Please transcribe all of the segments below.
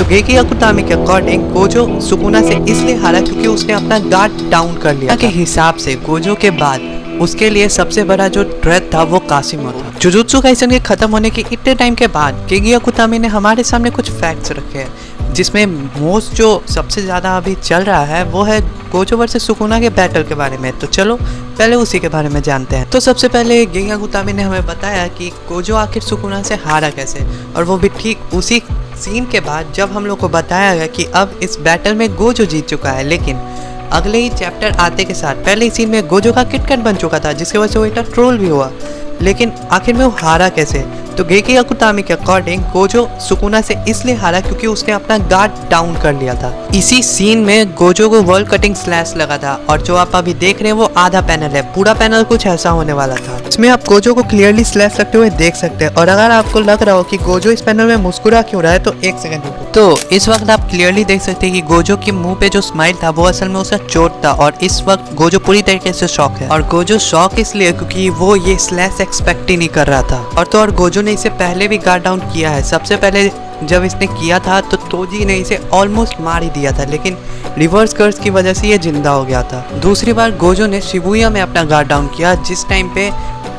तो गेकी अकुतामी के according Gojo Sukuna से इसलिए हारा क्योंकि उसने अपना गार्ड डाउन कर लिया के हिसाब से गोजो के बाद उसके लिए सबसे बड़ा जो थ्रेट था वो कासिमो था। जुजुत्सु काइसेन के खत्म होने के इतने टाइम के बाद गेकी अकुतामी ने हमारे सामने कुछ फैक्ट्स रखे हैं, जिसमें मोस्ट जो सबसे ज़्यादा अभी चल रहा है वो है गोजो वर्सेस सुकुना के बैटल के बारे में। तो चलो पहले उसी के बारे में जानते हैं। तो सबसे पहले गेकी अकुतामी ने हमें बताया कि गोजो आखिर सुकुना से हारा कैसे, और वो भी ठीक उसी सीन के बाद जब हम लोग को बताया गया कि अब इस बैटल में गोजो जीत चुका है। लेकिन अगले ही चैप्टर आते के साथ पहले ही सीन में गोजो का किटकैट बन चुका था, जिसकी वजह से वो इतना ट्रोल भी हुआ। लेकिन आखिर में वो हारा कैसे? तो गेकी अकुतामी के अकॉर्डिंग गोजो सुकुना से इसलिए हारा क्योंकि उसने अपना गार्ड डाउन कर लिया था। इसी सीन में गोजो को वर्ल्ड कटिंग स्लैश लगा था, और जो आप अभी देख रहे हैं वो आधा पैनल है, पूरा पैनल कुछ ऐसा होने वाला था। इसमें आप गोजो को क्लियरली स्लैश लगते हुए देख सकते हैं। और अगर आपको लग रहा हो कि गोजो इस पैनल में मुस्कुरा क्यों रहा है तो एक सेकंड रुको। तो इस वक्त आप क्लियरली देख सकते हैं कि गोजो के मुंह पे जो स्माइल था वो असल में उसका चोट था, और इस वक्त गोजो पूरी तरीके से शॉक है। और गोजो शॉक इसलिए क्योंकि वो ये स्लैश एक्सपेक्ट ही नहीं कर रहा था। और गोजो ने इसे पहले भी गार्ड डाउन किया है। सबसे पहले जब इसने किया था तो तोजी ने इसे ऑलमोस्ट मार ही दिया था, लेकिन रिवर्स कर्स की वजह से ये जिंदा हो गया था। दूसरी बार गोजो ने शिबुया में अपना गार्ड डाउन किया, जिस टाइम पे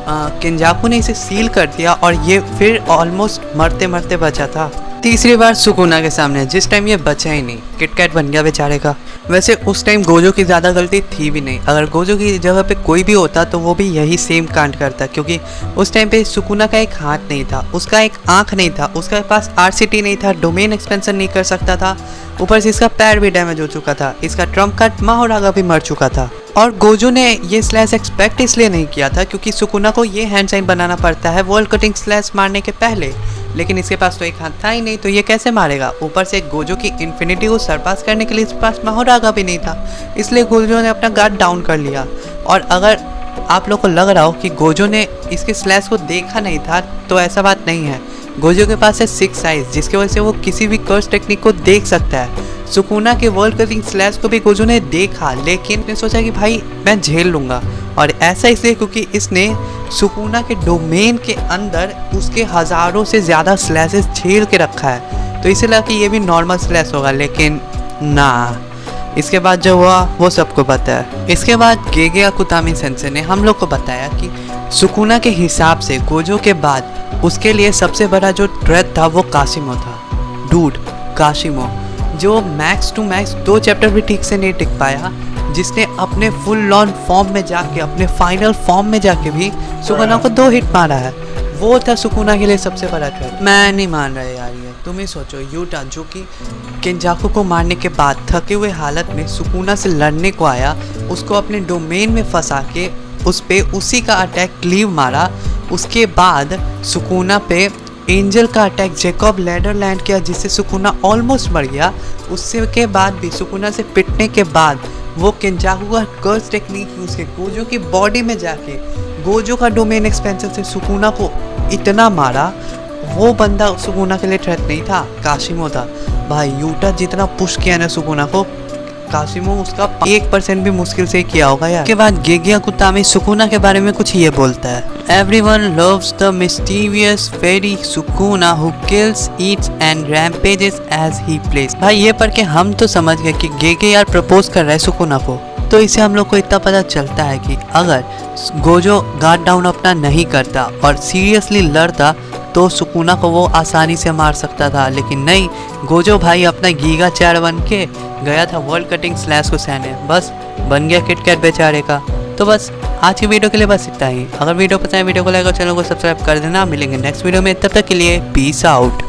केंजाकू ने इसे सील कर दिया और ये फिर ऑलमोस्ट मरते मरते बचा था। तीसरी बार सुकुना के सामने, जिस टाइम ये बचा ही नहीं, किटकैट बन गया बेचारे का। वैसे उस टाइम गोजो की ज़्यादा गलती थी भी नहीं। अगर गोजो की जगह पे कोई भी होता तो वो भी यही सेम कांड करता, क्योंकि उस टाइम पे सुकुना का एक हाथ नहीं था, उसका एक आंख नहीं था, उसके पास आरसीटी नहीं था, डोमेन एक्सपेंशन नहीं कर सकता था, ऊपर से इसका पैर भी डैमेज हो चुका था, इसका ट्रम्प कार्ड माहोरागा भी मर चुका था। और गोजो ने ये स्लैश एक्सपेक्ट इसलिए नहीं किया था क्योंकि सुकुना को ये हैंड साइन बनाना पड़ता है वर्ल्ड कटिंग स्लैश मारने के पहले, लेकिन इसके पास तो एक हाथ था ही नहीं, तो ये कैसे मारेगा? ऊपर से गोजो की इन्फिनिटी को सरपास करने के लिए इसके पास माहोरागा भी नहीं था, इसलिए गोजो ने अपना गार्ड डाउन कर लिया। और अगर आप लोग को लग रहा हो कि गोजो ने इसके स्लैश को देखा नहीं था, तो ऐसा बात नहीं है। गोजो के पास है 6 आइज, जिसकी वजह से वो किसी भी कर्स टेक्निक को देख सकता है। सुकुना के वर्ल्ड कटिंग स्लैश को भी गोजो ने देखा, लेकिन उसने सोचा कि भाई मैं झेल लूँगा, और ऐसा इसलिए क्योंकि इसने सुकुना के डोमेन के अंदर उसके हज़ारों से ज़्यादा स्लैशेस झेल के रखा है, तो इसे लगा कि ये भी नॉर्मल स्लैश होगा, लेकिन ना। इसके बाद जो हुआ वो सबको पता है। इसके बाद गेकी अकुतामी सेंसे ने हम लोग को बताया कि सुकुना के हिसाब से गोजो के बाद उसके लिए सबसे बड़ा जो थ्रेट था वो कासिमो था। डूड कासिमो, जो मैक्स टू मैक्स 2 चैप्टर भी ठीक से नहीं टिक पाया, जिसने अपने फुल लॉन फॉर्म में जाके, अपने फाइनल फॉर्म में जाके भी सुकुना को 2 हिट मारा है। वो था सुकुना के लिए सबसे बड़ा थ्रेट। मैं नहीं मान रहा यार, ये तुम ही सोचो, यूटा जो कि केंजाकू को मारने के बाद थके हुए हालत में सुकुना से लड़ने को आया, उसको अपने डोमेन में फंसा के उस पे उसी का अटैक क्लीव मारा, उसके बाद सुकुना पे एंजल का अटैक जैकब लैडर लैंड किया, जिससे सुकुना ऑलमोस्ट मर गया। उससे के बाद भी सुकुना से पिटने के बाद वो केंजाकू का कर्स टेक्निक यूज़ के गोजो की बॉडी में जाके गोजो का डोमेन एक्सपेंशन से सुकुना को इतना मारा। वो बंदा सुकुना के लिए थ्रेट नहीं था, कासिमो था। भाई यूटा जितना पुश किया ना सुकुना को, कासिमो उसका 1% भी मुश्किल से किया होगा यार। के बाद गेकी अकुतामी सुकुना के बारे में कुछ ये बोलता है, Everyone loves the mysterious fairy Sukuna who kills, eats and rampages as he plays। भाई ये पढ़ के हम तो समझ गए कि गेकी यार प्रपोज कर रहा है सुकुना को। तो इससे हम लोग को इतना पता चलता है कि अगर गोजो गार्ड डाउन अपना नहीं करता और सीरियसली लड़ता तो सुकुना को वो आसानी से मार सकता था, लेकिन नहीं, गोजो भाई अपना गीगा चार बन के गया था वर्ल्ड कटिंग स्लैश को सहने, बस बन गया किटकैट बेचारे का। तो बस आज की वीडियो के लिए बस इतना ही। अगर वीडियो पसंद है वीडियो को लाइक और चैनल को सब्सक्राइब कर देना। मिलेंगे नेक्स्ट वीडियो में, तब तक के लिए पीस आउट।